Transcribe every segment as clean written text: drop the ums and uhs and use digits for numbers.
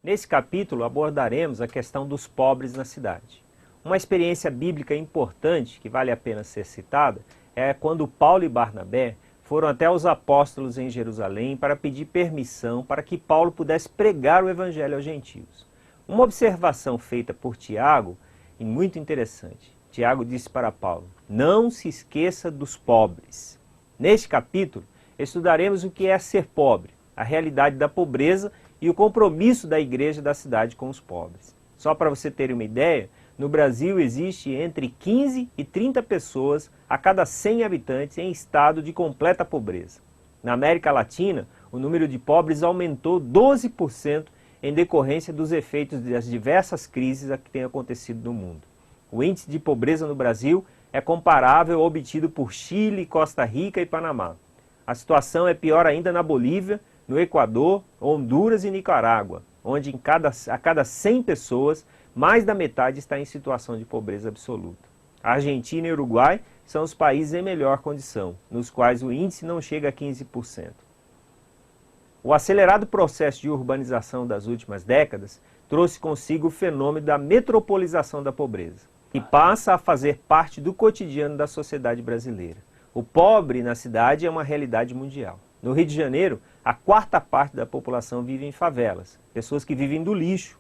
Nesse capítulo abordaremos a questão dos pobres na cidade. Uma experiência bíblica importante que vale a pena ser citada é quando Paulo e Barnabé foram até os apóstolos em Jerusalém para pedir permissão para que Paulo pudesse pregar o evangelho aos gentios. Uma observação feita por Tiago e muito interessante. Tiago disse para Paulo: não se esqueça dos pobres. Neste capítulo, estudaremos o que é ser pobre, a realidade da pobreza e o compromisso da igreja da cidade com os pobres. Só para você ter uma ideia, no Brasil existe entre 15 e 30 pessoas a cada 100 habitantes em estado de completa pobreza. Na América Latina, o número de pobres aumentou 12% em decorrência dos efeitos das diversas crises que têm acontecido no mundo. O índice de pobreza no Brasil é comparável ao obtido por Chile, Costa Rica e Panamá. A situação é pior ainda na Bolívia, no Equador, Honduras e Nicarágua, onde a cada 100 pessoas, mais da metade está em situação de pobreza absoluta. A Argentina e o Uruguai são os países em melhor condição, nos quais o índice não chega a 15%. O acelerado processo de urbanização das últimas décadas trouxe consigo o fenômeno da metropolização da pobreza, que passa a fazer parte do cotidiano da sociedade brasileira. O pobre na cidade é uma realidade mundial. No Rio de Janeiro, a quarta parte da população vive em favelas, pessoas que vivem do lixo.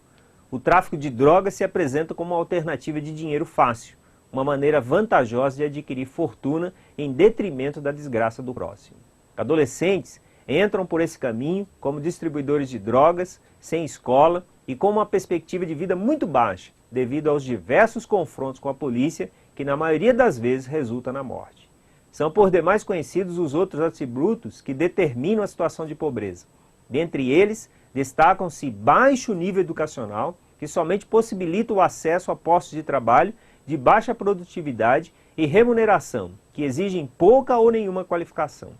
O tráfico de drogas se apresenta como uma alternativa de dinheiro fácil, uma maneira vantajosa de adquirir fortuna em detrimento da desgraça do próximo. Adolescentes entram por esse caminho como distribuidores de drogas, sem escola e com uma perspectiva de vida muito baixa, devido aos diversos confrontos com a polícia, que na maioria das vezes resulta na morte. São por demais conhecidos os outros atributos que determinam a situação de pobreza. Dentre eles, destacam-se baixo nível educacional, que somente possibilita o acesso a postos de trabalho de baixa produtividade e remuneração, que exigem pouca ou nenhuma qualificação.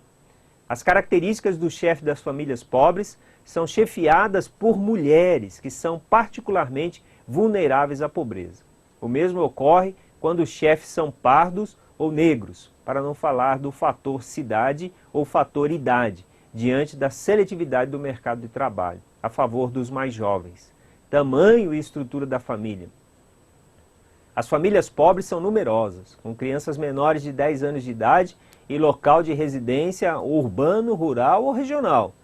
As características do chefe das famílias pobres são chefiadas por mulheres, que são particularmente vulneráveis à pobreza. O mesmo ocorre quando os chefes são pardos ou negros, para não falar do fator cidade ou fator idade, diante da seletividade do mercado de trabalho, a favor dos mais jovens. Tamanho e estrutura da família. As famílias pobres são numerosas, com crianças menores de 10 anos de idade e local de residência urbano, rural ou regional.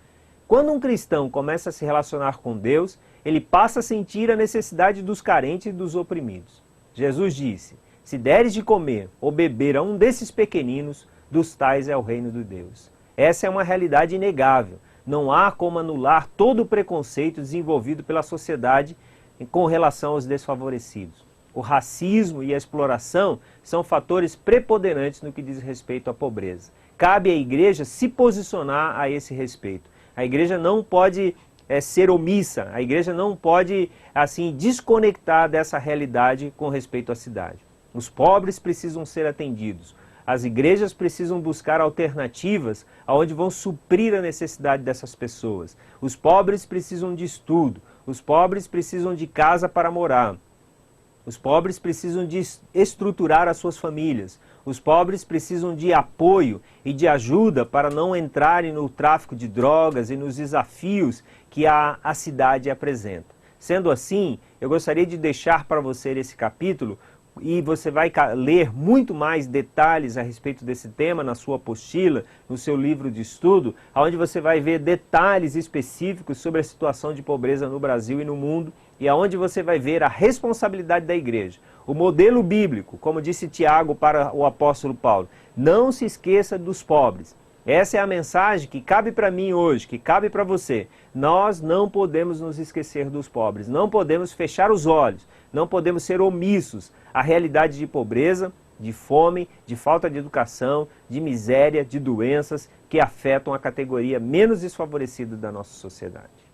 Quando um cristão começa a se relacionar com Deus, ele passa a sentir a necessidade dos carentes e dos oprimidos. Jesus disse: se deres de comer ou beber a um desses pequeninos, dos tais é o reino de Deus. Essa é uma realidade inegável. Não há como anular todo o preconceito desenvolvido pela sociedade com relação aos desfavorecidos. O racismo e a exploração são fatores preponderantes no que diz respeito à pobreza. Cabe à igreja se posicionar a esse respeito. A igreja não pode ser omissa, a igreja não pode assim desconectar dessa realidade com respeito à cidade. Os pobres precisam ser atendidos. As igrejas precisam buscar alternativas onde vão suprir a necessidade dessas pessoas. Os pobres precisam de estudo, os pobres precisam de casa para morar. Os pobres precisam de estruturar as suas famílias. Os pobres precisam de apoio e de ajuda para não entrarem no tráfico de drogas e nos desafios que a cidade apresenta. Sendo assim, eu gostaria de deixar para você esse capítulo e você vai ler muito mais detalhes a respeito desse tema na sua apostila, no seu livro de estudo, onde você vai ver detalhes específicos sobre a situação de pobreza no Brasil e no mundo, e aonde você vai ver a responsabilidade da igreja. O modelo bíblico, como disse Tiago para o apóstolo Paulo: não se esqueça dos pobres. Essa é a mensagem que cabe para mim hoje, que cabe para você. Nós não podemos nos esquecer dos pobres, não podemos fechar os olhos, não podemos ser omissos à realidade de pobreza, de fome, de falta de educação, de miséria, de doenças que afetam a categoria menos desfavorecida da nossa sociedade.